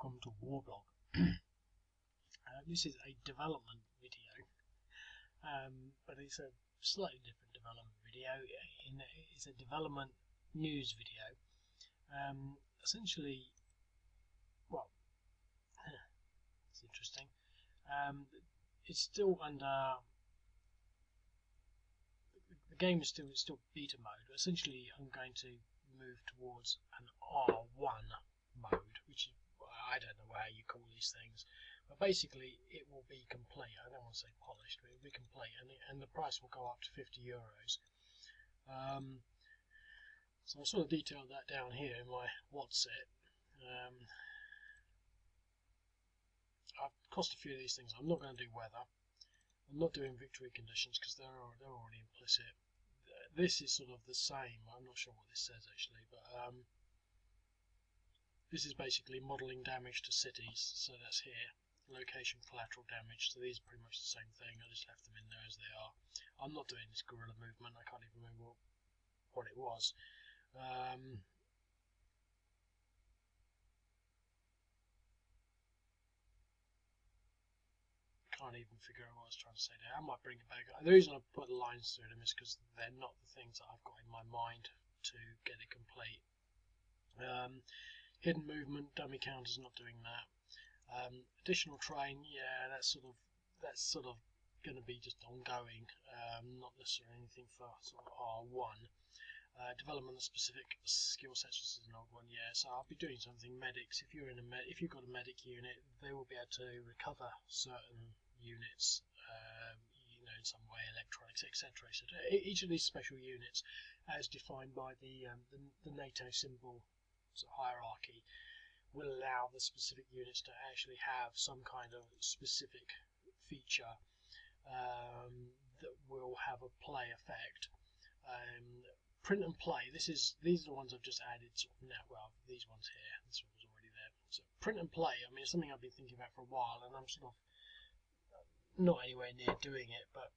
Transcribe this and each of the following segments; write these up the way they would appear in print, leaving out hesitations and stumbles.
welcome to Warblog. This is a development video, but it's a slightly different development video. It's a development news video. Essentially, well, it's interesting. It's still under the game is still beta mode. But essentially, I'm going to move towards an R1 mode, which is, I don't know how you call these things, but basically it will be complete. I don't want to say polished, but it will be complete, and the price will go up to €50. So I sort of detailed that down here in my what's it. I've cost a few of these things. I'm not going to do weather. I'm not doing victory conditions because they're already implicit. This is sort of the same. I'm not sure what this says actually, but this is basically modelling damage to cities. So that's here. Location collateral damage. So these are pretty much the same thing. I just left them in there as they are. I'm not doing this guerrilla movement. I can't even remember what it was. Can't even figure out what I was trying to say there. I might bring it back. The reason I put the lines through them is because they're not the things that I've got in my mind to get it complete. Hidden movement, dummy counters, not doing that. Additional train, yeah, that's sort of going to be just ongoing, not necessarily anything for sort of R1. Development of specific skill sets, this is an old one, yeah. So I'll be doing something medics. If you're in if you've got a medic unit, they will be able to recover certain units, you know, in some way, electronics, etc. So each of these special units, as defined by the NATO symbol sort of hierarchy, will allow the specific units to actually have some kind of specific feature that will have a play effect. Print and play. These are the ones I've just added sort of now. Well, these ones here. This one was already there. So print and play. I mean, it's something I've been thinking about for a while, and I'm sort of not anywhere near doing it. But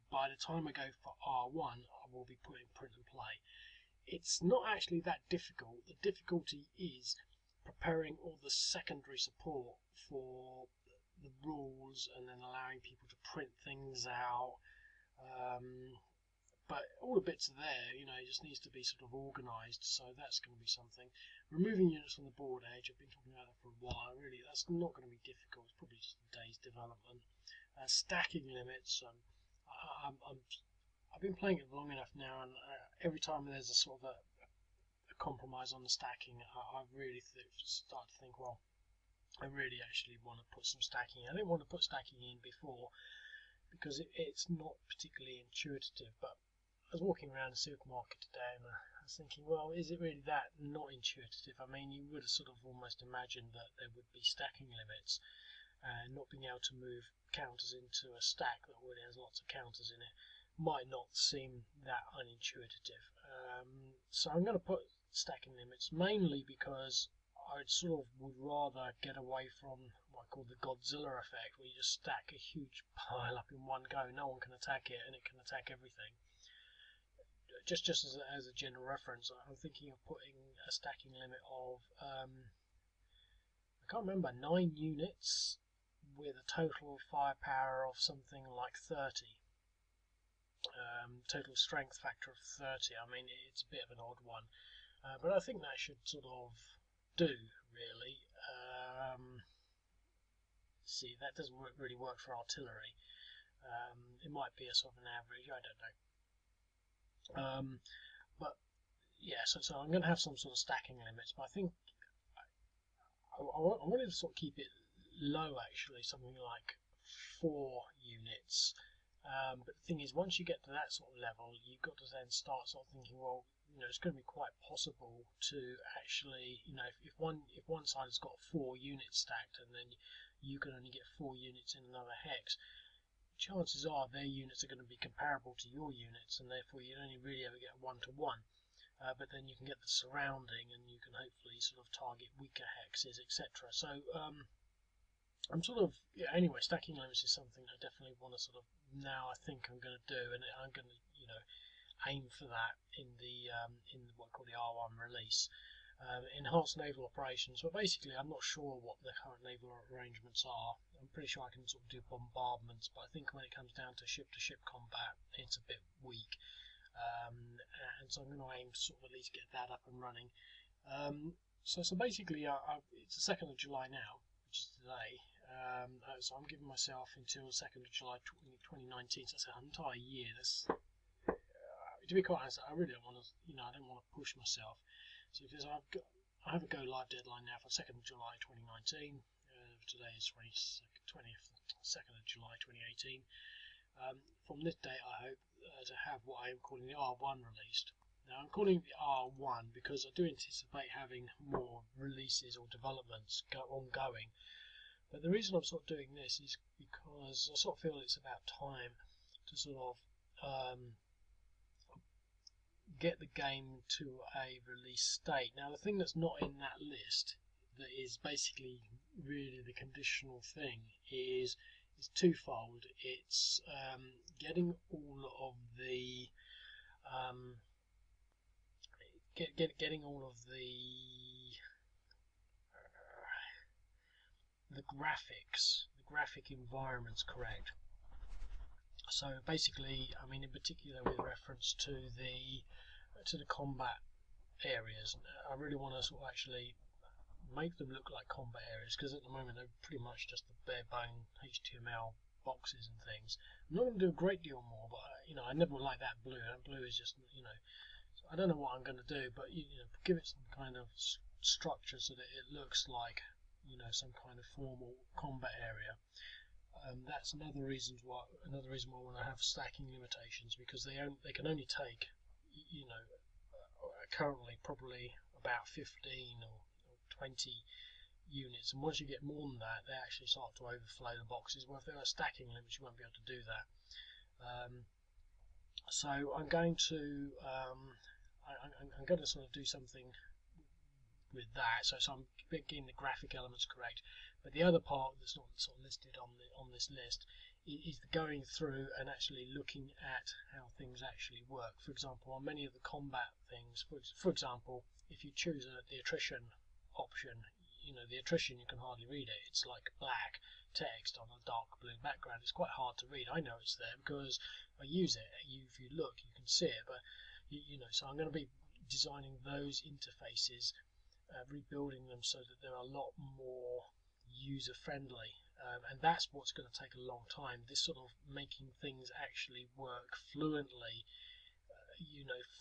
by the time I go for R1, I will be putting print and play. It's not actually that difficult. The difficulty is preparing all the secondary support for the rules, and then allowing people to print things out. But all the bits are there, you know, it just needs to be sort of organised, so that's going to be something. Removing units from the board edge, I've been talking about that for a while, really, that's not going to be difficult, it's probably just a day's development. Stacking limits, I've been playing it long enough now, and every time there's a sort of a compromise on the stacking, I really start to think, well, I really actually want to put some stacking in. I didn't want to put stacking in before, because it's not particularly intuitive, but I was walking around the supermarket today and I was thinking, well, is it really that not intuitive? I mean, you would have sort of almost imagined that there would be stacking limits, and not being able to move counters into a stack that already has lots of counters in it might not seem that unintuitive. So I'm going to put stacking limits, mainly because I sort of would rather get away from what I call the Godzilla effect, where you just stack a huge pile up in one go. No one can attack it, and it can attack everything. Just as a general reference, I'm thinking of putting a stacking limit of, I can't remember, 9 units with a total firepower of something like 30. Total strength factor of 30. I mean, it's a bit of an odd one, but I think that should sort of do, really. See, that doesn't really work for artillery. It might be a sort of an average, I don't know. But yeah, so I'm going to have some sort of stacking limits, but I think I wanted to sort of keep it low, actually, something like 4 units. But the thing is, once you get to that sort of level, you've got to then start sort of thinking, well, you know, it's going to be quite possible to actually, you know, if one side has got 4 units stacked, and then you can only get 4 units in another hex, chances are their units are going to be comparable to your units, and therefore you only really ever get a 1-to-1. But then you can get the surrounding, and you can hopefully sort of target weaker hexes, etc. So I'm sort of, yeah, anyway, stacking limits is something I definitely want to sort of, now I think I'm going to do, and I'm going to, you know, aim for that in the what I call the R1 release. enhanced naval operations. But basically, I'm not sure what the current naval arrangements are. I'm pretty sure I can sort of do bombardments, but I think when it comes down to ship combat, it's a bit weak. And so I'm going to aim to sort of at least get that up and running. So basically, it's the 2nd of July now, which is today. So I'm giving myself until 2nd of July 2019. So that's an entire year. That's to be quite honest, I really don't want to. I don't want to push myself. So because I have a go live deadline now for 2nd of July 2019. Today is 22nd of July 2018. From this date, I hope to have what I am calling the R1 released. Now, I'm calling it the R1 because I do anticipate having more releases or developments ongoing. But the reason I'm sort of doing this is because I sort of feel it's about time to sort of get the game to a release state. Now, the thing that's not in that list, that is basically really the conditional thing, is twofold. It's getting all of the getting all of the graphics, the graphic environments correct. So basically, I mean, in particular with reference to the combat areas, I really want to sort of actually make them look like combat areas, because at the moment they're pretty much just the bare bone HTML boxes and things. I'm not going to do a great deal more, but I never like that blue. That blue is just, I don't know what I'm going to do, but give it some kind of structure so that it looks like some kind of formal combat area. That's another reason why I want to have stacking limitations, because they can only take currently probably about 15 or 20 units, and once you get more than that, they actually start to overflow the boxes. Well, if there are stacking limits, you won't be able to do that. So I'm going to I'm going to sort of do something with that. So I'm getting the graphic elements correct. But the other part that's not sort of listed on this list is the going through and actually looking at how things actually work. For example, on many of the combat things, for example, if you choose the attrition option, the attrition, you can hardly read it. It's like black text on a dark blue background. It's quite hard to read. I know it's there because I use it. If you look, you can see it. But so I'm going to be designing those interfaces, rebuilding them so that they're a lot more user friendly, and that's what's going to take a long time. This sort of making things actually work fluently.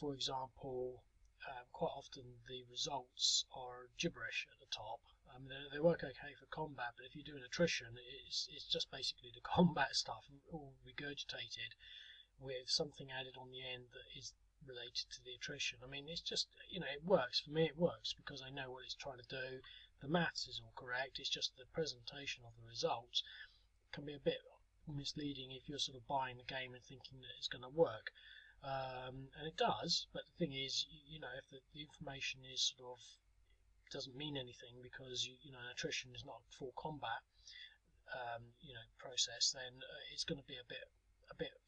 For example, quite often the results are gibberish at the top. They work okay for combat, but if you do an attrition, it's just basically the combat stuff all regurgitated with something added on the end that is related to the attrition. I mean, it's just, it works. For me, it works because I know what it's trying to do. The maths is all correct. It's just the presentation of the results can be a bit misleading if you're sort of buying the game and thinking that it's going to work. And it does, but the thing is, if the information is sort of doesn't mean anything because an attrition is not a full combat process, then it's going to be a bit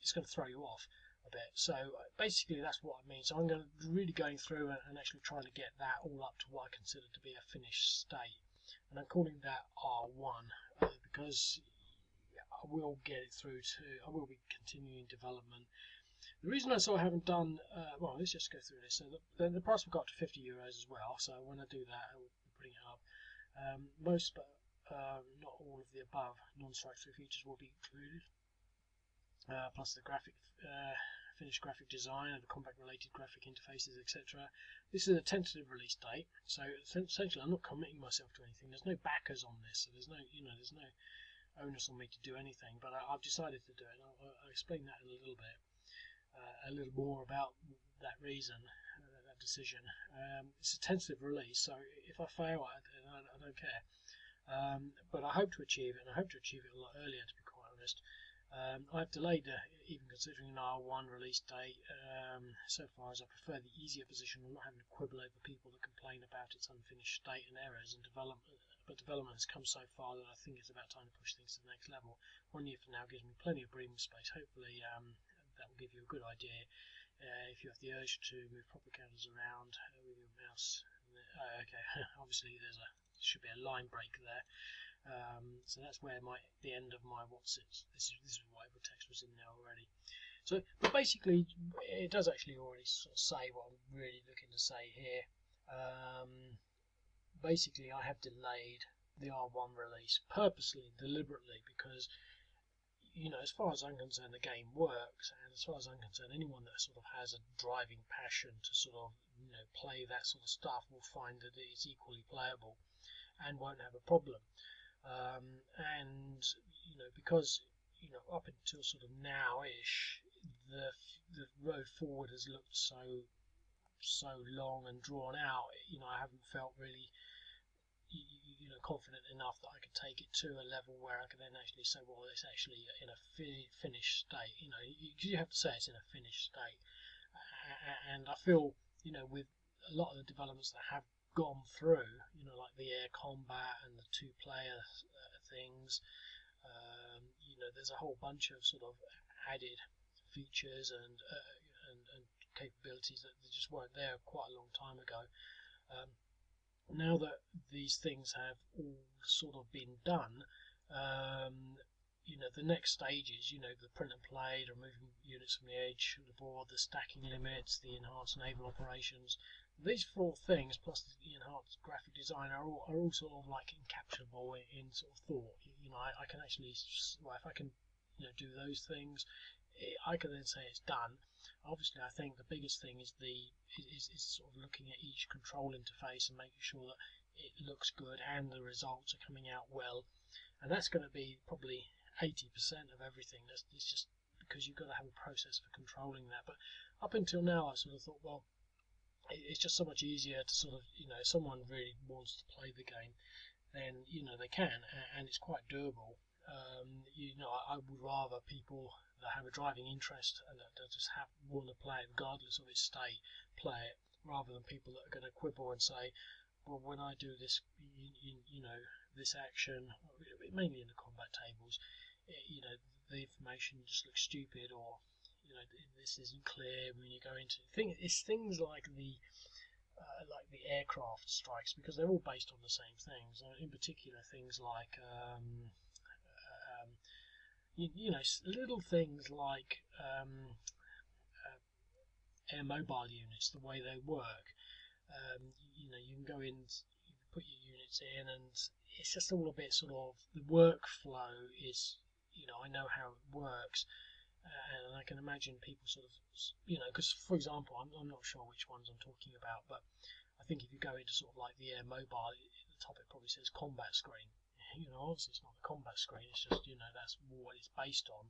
it's going to throw you off a bit. So basically that's what I mean. So I'm going to really going through and actually trying to get that all up to what I consider to be a finished state, and I'm calling that R1 because I will get it through to, I will be continuing development. The reason I sort of haven't done, well, let's just go through this. So the price will go up to €50 as well, so when I do that I will be putting it up. Most, but not all of the above non-structural features will be included, plus the finished graphic design and the combat-related graphic interfaces, etc. This is a tentative release date, so essentially I'm not committing myself to anything. There's no backers on this, so there's no, there's no onus on me to do anything. But I've decided to do it. I'll explain that in a little bit. A little more about that reason, that decision. It's a tentative release, so if I fail at it, I don't care. But I hope to achieve it, and I hope to achieve it a lot earlier, to be quite honest. I've delayed even considering an R1 release date so far, as I prefer the easier position of not having to quibble over people that complain about its unfinished state and errors and development. But development has come so far that I think it's about time to push things to the next level. 1 year from now gives me plenty of breathing space. Hopefully that will give you a good idea if you have the urge to move propaganders around with your mouse okay, obviously should be a line break there. So that's where the end of my what's it. This is whatever text was in there already. So, but basically, it does actually already sort of say what I'm really looking to say here. Basically, I have delayed the R1 release purposely, deliberately, because, you know, as far as I'm concerned, the game works, and as far as I'm concerned, anyone that sort of has a driving passion to sort of, you know, play that sort of stuff will find that it's equally playable and won't have a problem. And, you know, because, you know, up until sort of now-ish, the road forward has looked so long and drawn out. You know, I haven't felt really, you know, confident enough that I could take it to a level where I could then actually say, well, it's actually in a finished state. You know, you have to say it's in a finished state. And I feel, you know, with a lot of the developments that have gone through, you know, like the air combat and the two-player things, you know, there's a whole bunch of sort of added features and capabilities that just weren't there quite a long time ago. Now that these things have all sort of been done, you know, the next stages, you know, the print and play, the removing units from the edge of the board, the stacking limits, the enhanced naval operations, these 4 things plus the enhanced graphic design are all sort of like encapsulable in sort of thought. You know, I can actually, well, if I can, you know, do those things, I can then say it's done. Obviously, I think the biggest thing is sort of looking at each control interface and making sure that it looks good and the results are coming out well. And that's going to be probably 80% of everything. It's just because you've got to have a process for controlling that. But up until now, I sort of thought, well, it's just so much easier to sort of, you know, if someone really wants to play the game, then, you know, they can, and it's quite doable. You know, I would rather people that have a driving interest and that just want to play it regardless of its state, play it, rather than people that are going to quibble and say, well, when I do this, you know, this action, mainly in the combat tables, you know, the information just looks stupid, or, you know, this isn't clear when you go into it's things like the aircraft strikes, because they're all based on the same things. In particular, things like you know, little things like air mobile units, the way they work. You know, you can go in, you can put your units in, and it's just all a bit sort of, the workflow is, you know, I know how it works, and I can imagine people sort of, you know, because for example, I'm not sure which ones I'm talking about, but I think if you go into sort of like the air mobile, at the top it probably says combat screen. You know, obviously it's not a combat screen, it's just, you know, that's what it's based on.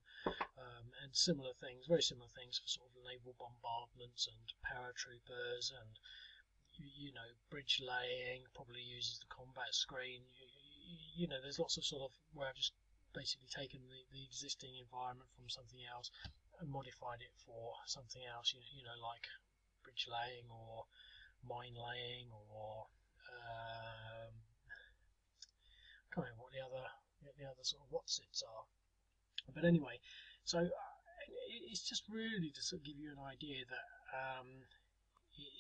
And similar things, very similar things for sort of naval bombardments and paratroopers, and, you know, bridge laying probably uses the combat screen. You know, there's lots of sort of where I've just basically taken the existing environment from something else and modified it for something else, you know, like bridge laying or mine laying, or I can't remember what the other sort of whatsits are. But anyway, so it's just really to sort of give you an idea that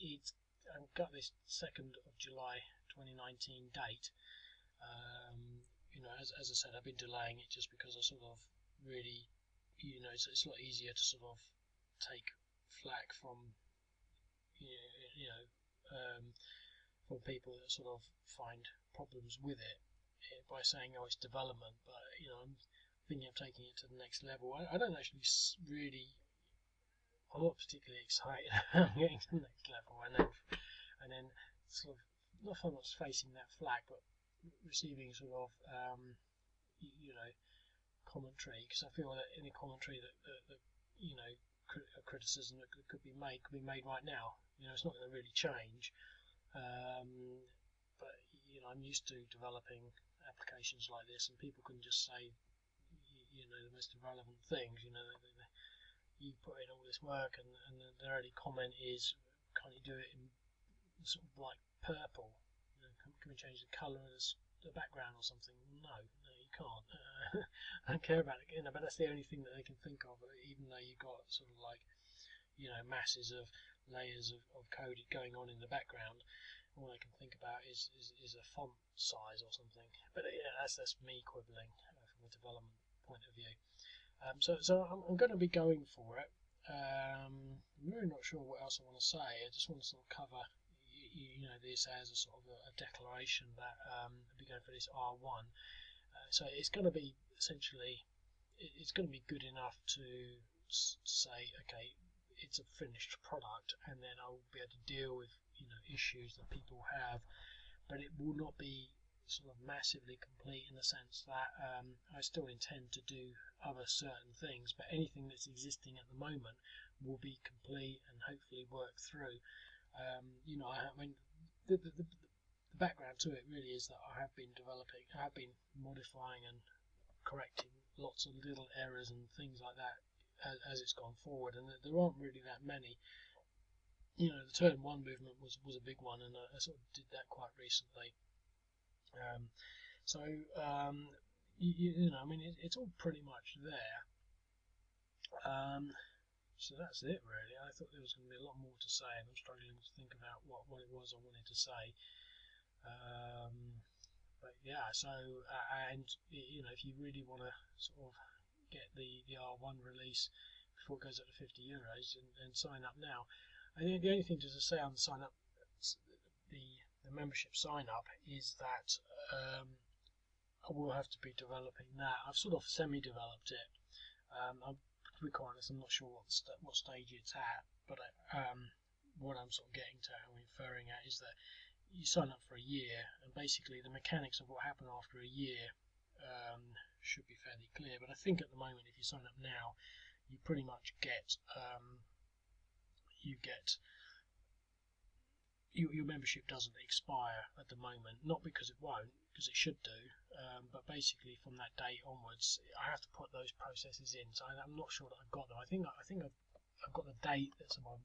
it's, I've got this 2nd of July 2019 date. You know, as I said, I've been delaying it just because I sort of really, you know, it's a lot easier to sort of take flack from, you know, from people that sort of find problems with it by saying, oh, it's development. But, you know, I'm thinking of taking it to the next level. I don't actually really, I'm not particularly excited about getting to the next level, and then sort of not so much facing that flag, but receiving sort of you know, commentary, because I feel that any commentary that you know, a criticism that could be made right now. You know, it's not going to really change, but you know, I'm used to developing applications like this, and people can just say, you know, the most irrelevant things. You know, you put in all this work, and their only comment is, can't you do it in sort of like purple? You know, can we change the colour of the background or something? No, you can't. I don't care about it, you know, but that's the only thing that they can think of, even though you've got sort of like, you know, masses of layers of code going on in the background. all I can think about is a font size or something. But yeah, that's me quibbling from a development point of view. So I'm going to be going for it. I'm really not sure what else I want to say. I just want to sort of cover, this as a sort of a declaration that I'll be going for this R1. So it's going to be essentially, it's going to be good enough to say, okay, it's a finished product, and then I'll be able to deal with issues that people have, but it will not be sort of massively complete in the sense that I still intend to do other certain things, but anything that's existing at the moment will be complete and hopefully work through. I mean, the background to it really is that I have been modifying and correcting lots of little errors and things like that as it's gone forward, and there aren't really that many. The turn one movement was a big one, and I sort of did that quite recently. I mean, it's all pretty much there. So that's it really. I thought there was going to be a lot more to say, and I'm struggling to think about what it was I wanted to say. But yeah, so and if you really want to sort of get the R1 release before it goes up to €50 and sign up now. I think the only thing to say on the sign up, the membership sign up, is that I will have to be developing that. I've sort of semi-developed it. To be quite honest, I'm not sure what stage it's at, but what I'm sort of getting to and referring at is that you sign up for a year, and basically the mechanics of what happened after a year should be fairly clear. But I think at the moment, if you sign up now, you pretty much get your membership doesn't expire at the moment, not because it won't, because it should do, but basically from that date onwards, I have to put those processes in. So I'm not sure that I've got them. I think I've got the date that someone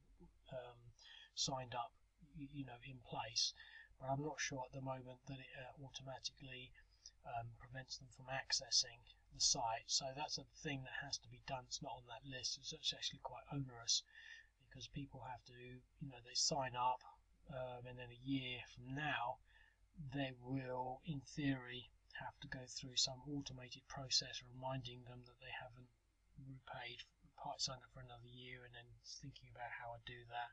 signed up, in place, but I'm not sure at the moment that it automatically prevents them from accessing the site. So that's a thing that has to be done. It's not on that list. It's actually quite onerous, because people have to, they sign up, and then a year from now, they will, in theory, have to go through some automated process reminding them that they haven't repaid, signed up for another year, and then thinking about how I do that.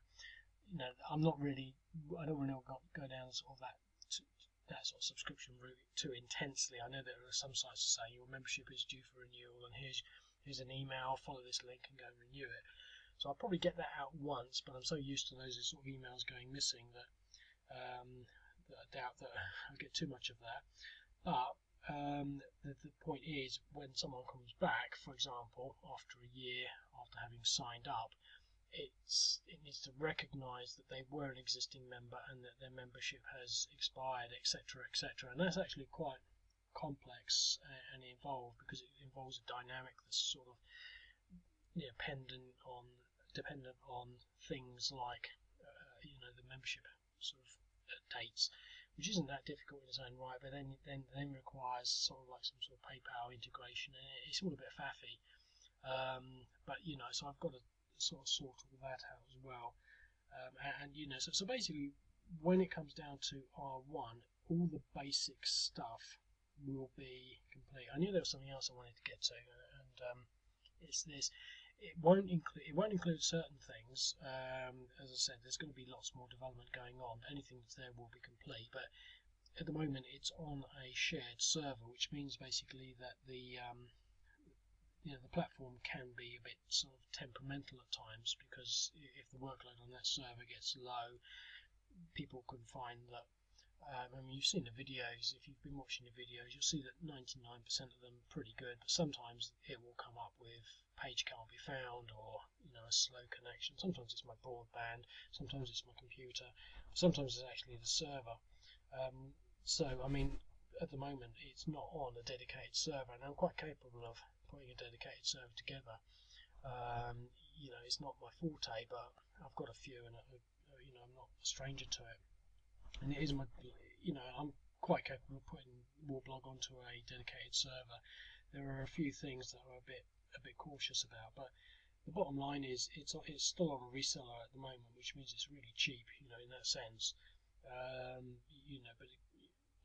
I don't really go down sort of that sort of subscription route too intensely. I know there are some sites that say your membership is due for renewal, and here's an email, follow this link and go and renew it. So I'll probably get that out once, but I'm so used to those sort of emails going missing that I doubt that I'll get too much of that. But the point is, when someone comes back, for example, after a year, after having signed up, it needs to recognise that they were an existing member and that their membership has expired, etc., etc. And that's actually quite complex and involved, because it involves a dynamic that's sort of dependent on things like the membership sort of dates, which isn't that difficult in its own right, but then requires sort of like some sort of PayPal integration, and it's all a bit faffy. But so I've got to sort of sort all that out as well. So basically, when it comes down to R1, all the basic stuff will be complete. I knew there was something else I wanted to get to, and it's this. It won't include certain things. As I said, there's going to be lots more development going on. Anything that's there will be complete, but at the moment it's on a shared server, which means basically that the platform can be a bit sort of temperamental at times, because if the workload on that server gets low, people can find that. You've seen the videos. If you've been watching the videos, you'll see that 99% of them are pretty good, but sometimes it will come up with page can't be found, or a slow connection. Sometimes it's my broadband, sometimes it's my computer, sometimes it's actually the server. So I mean, at the moment it's not on a dedicated server, and I'm quite capable of putting a dedicated server together. It's not my forte, but I've got a few, and I'm not a stranger to it. And it is I'm quite capable of putting Warblog onto a dedicated server. There are a few things that I'm a bit cautious about, but the bottom line is it's still on a reseller at the moment, which means it's really cheap, in that sense. you know,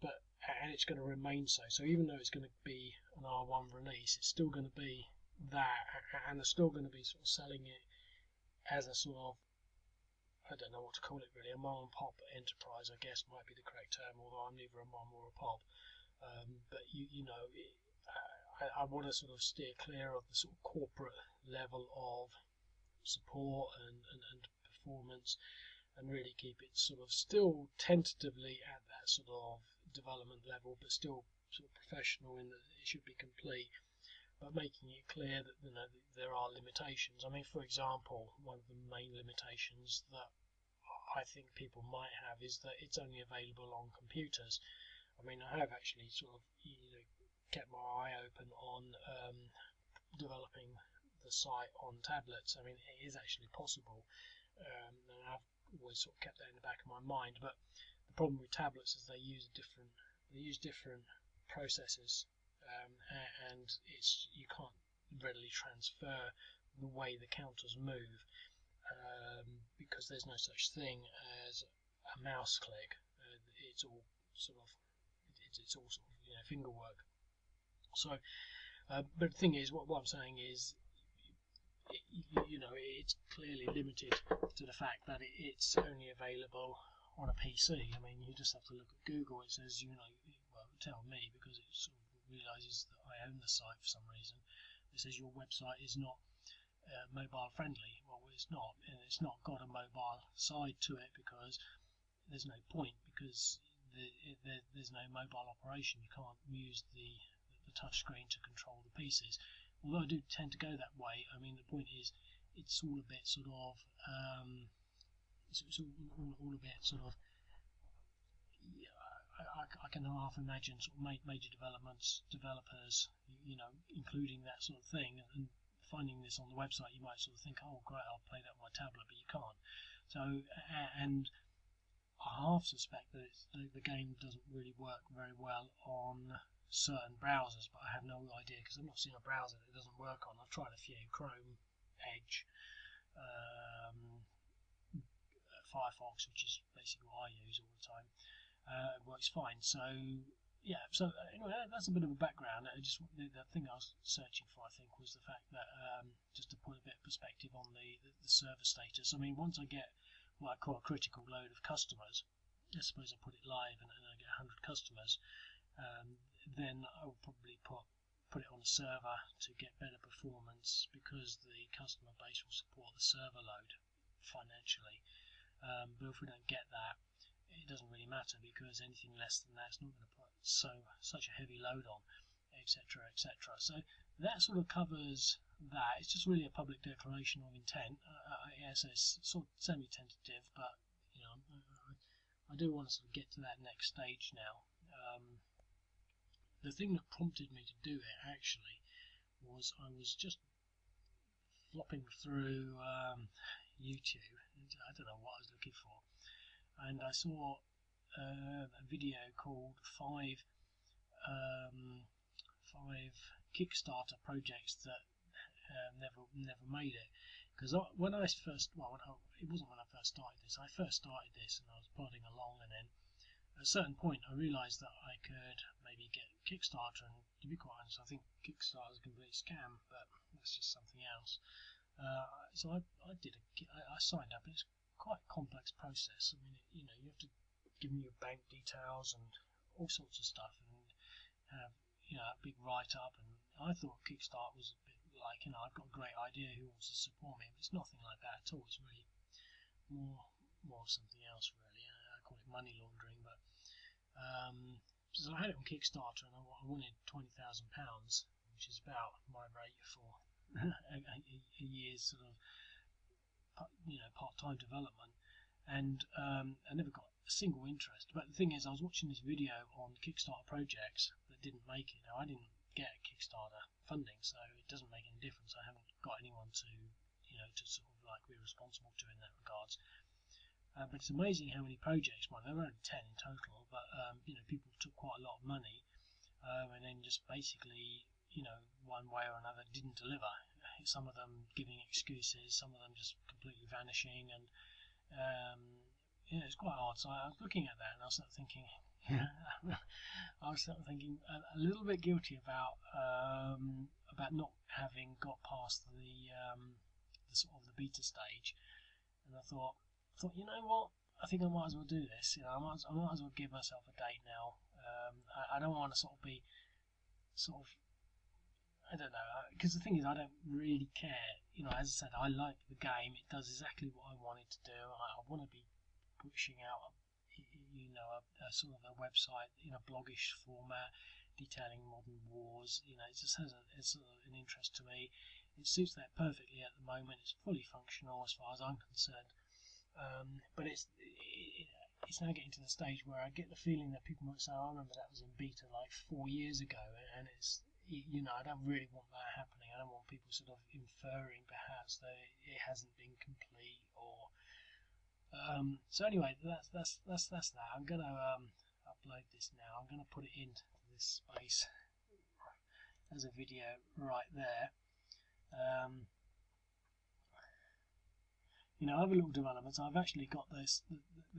but and it's going to remain so. So even though it's going to be an R1 release, it's still going to be that, and they're still going to be sort of selling it as a sort of, I don't know what to call it really, a mom and pop enterprise, I guess might be the correct term, although I'm neither a mom or a pop. But you know, I want to sort of steer clear of the sort of corporate level of support and performance, and really keep it sort of still tentatively at that sort of development level, but still sort of professional in that it should be complete, but making it clear that, you know, there are limitations. I mean, for example, one of the main limitations that I think people might have is that it's only available on computers. I mean, I have actually sort of, you know, kept my eye open on developing the site on tablets. I mean, it is actually possible, and I've always sort of kept that in the back of my mind. But the problem with tablets is they use different processes, and you can't readily transfer the way the counters move, because there's no such thing as a mouse click. It's all sort of finger work. So, but the thing is, what I'm saying is, you know, it's clearly limited to the fact that it's only available on a PC. I mean, you just have to look at Google. It says, you know, well, tell me, because it sort of realizes that I own the site for some reason. It says your website is not mobile friendly. Well, it's not, and it's not got a mobile side to it, because there's no point, because there's no mobile operation. You can't use the touch screen to control the pieces. Although I do tend to go that way. I mean, the point is, it's all a bit sort of, it's all a bit sort of, yeah, I can half imagine sort of major developers, you know, including that sort of thing, and finding this on the website, you might sort of think, oh great, I'll play that on my tablet, but you can't. So, and I half suspect that the game doesn't really work very well on certain browsers, but I have no idea, because I've not seen a browser that it doesn't work on. I've tried a few: Chrome, Edge, Firefox, which is basically what I use all the time. It works fine. So yeah, so anyway, that's a bit of a background. The thing I was searching for, I think, was the fact that, just to put a bit of perspective on the server status. I mean, once I get what I call a critical load of customers, I suppose I put it live and I get 100 customers, then I will probably put it on a server to get better performance, because the customer base will support the server load financially. But if we don't get that, it doesn't really matter, because anything less than that is not going to put such a heavy load on, etc., etc. So that sort of covers that. It's just really a public declaration of intent. Yes, it's sort of semi-tentative, but you know, I do want to sort of get to that next stage now. The thing that prompted me to do it actually was I was just flopping through YouTube. I don't know what I was looking for, and I saw a video called five Kickstarter projects that never made it. Because when I first, it wasn't when I first started this. I first started this and I was plodding along, and then at a certain point I realised that I could maybe get Kickstarter, and to be quite honest, I think Kickstarter is a complete scam, but that's just something else. So I signed up, and it's quite a complex process. I mean, you know, you have to give them your bank details and all sorts of stuff, and have, you know, a big write-up. And I thought Kickstarter was a bit like, you know, I've got a great idea, who wants to support me? But it's nothing like that at all. It's really more something else, really. I call it money laundering. But so I had it on Kickstarter, and I wanted £20,000, which is about my rate for a year's sort of, you know, part-time development. And I never got a single interest. But the thing is, I was watching this video on Kickstarter projects that didn't make it. Now, I didn't get Kickstarter funding, so it doesn't make any difference. I haven't got anyone to, you know, to sort of like be responsible to in that regards. But it's amazing how many projects, well, there were only 10 in total, but you know, people took quite a lot of money, and then just basically, you know, one way or another didn't deliver. Some of them giving excuses, some of them just completely vanishing, and yeah, it's quite odd. So I was looking at that and I was sort of thinking, I was sort of thinking a little bit guilty about not having got past the sort of the beta stage. And I thought, you know what? I think I might as well do this. You know, I might as well give myself a date now. I don't want to sort of be sort of, I don't know, because the thing is, I don't really care. You know, as I said, I like the game. It does exactly what I want it to do. I want to be pushing out, you know, a sort of a website in a bloggish format, detailing modern wars. You know, it just has it's an interest to me. It suits that perfectly at the moment. It's fully functional as far as I'm concerned. But it's now getting to the stage where I get the feeling that people might say, oh, I remember that was in beta like 4 years ago, and it's, you know, I don't really want that happening. I don't want people sort of inferring perhaps that it hasn't been complete, or so anyway, that's that. I'm gonna upload this now. I'm gonna put it into this space as a video right there. You know, other little developments. I've actually got the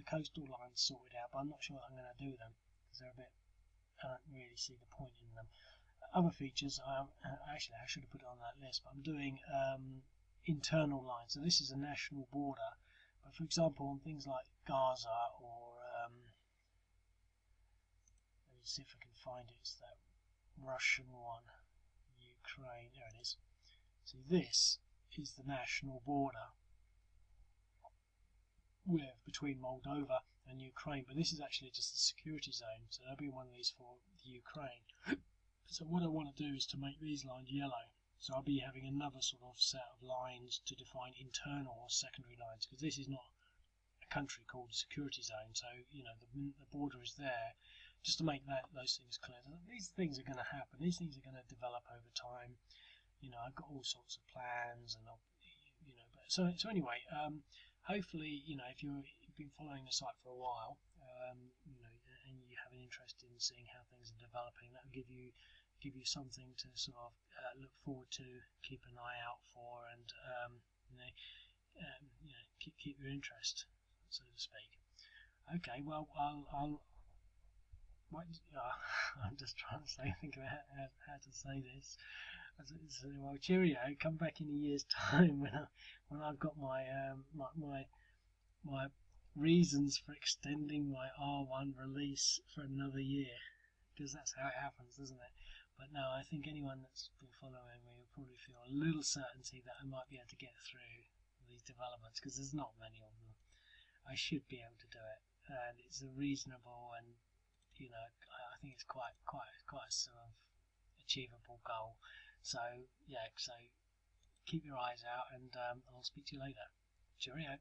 coastal lines sorted out, but I'm not sure that I'm going to do them because they're a bit. I don't really see the point in them. Other features, actually I should have put it on that list, but I'm doing internal lines. So this is a national border, but for example, on things like Gaza or let me see if I can find it. It's that Russian one, Ukraine. There it is. See, this is the national border between Moldova and Ukraine, but this is actually just a security zone, so there'll be one of these for the Ukraine. So what I want to do is to make these lines yellow, so I'll be having another sort of set of lines to define internal or secondary lines, because this is not a country called security zone, so you know the border is there just to make those things clear. So these things are going to happen, these things are going to develop over time. You know, I've got all sorts of plans, and you know, but so anyway, hopefully, you know, if you've been following the site for a while, you know, and you have an interest in seeing how things are developing, that will give you something to sort of look forward to, keep an eye out for, and you know, keep your interest, so to speak. Okay, well, I'll I'm just trying to think about how to say this. Well, cheerio. Come back in a year's time when I've got my my reasons for extending my R1 release for another year, because that's how it happens, doesn't it? But no, I think anyone that's been following me will probably feel a little certainty that I might be able to get through these developments, because there's not many of them. I should be able to do it, and it's a reasonable, and you know, I think it's quite a sort of achievable goal. So yeah, so keep your eyes out, and I'll speak to you later. Cheerio.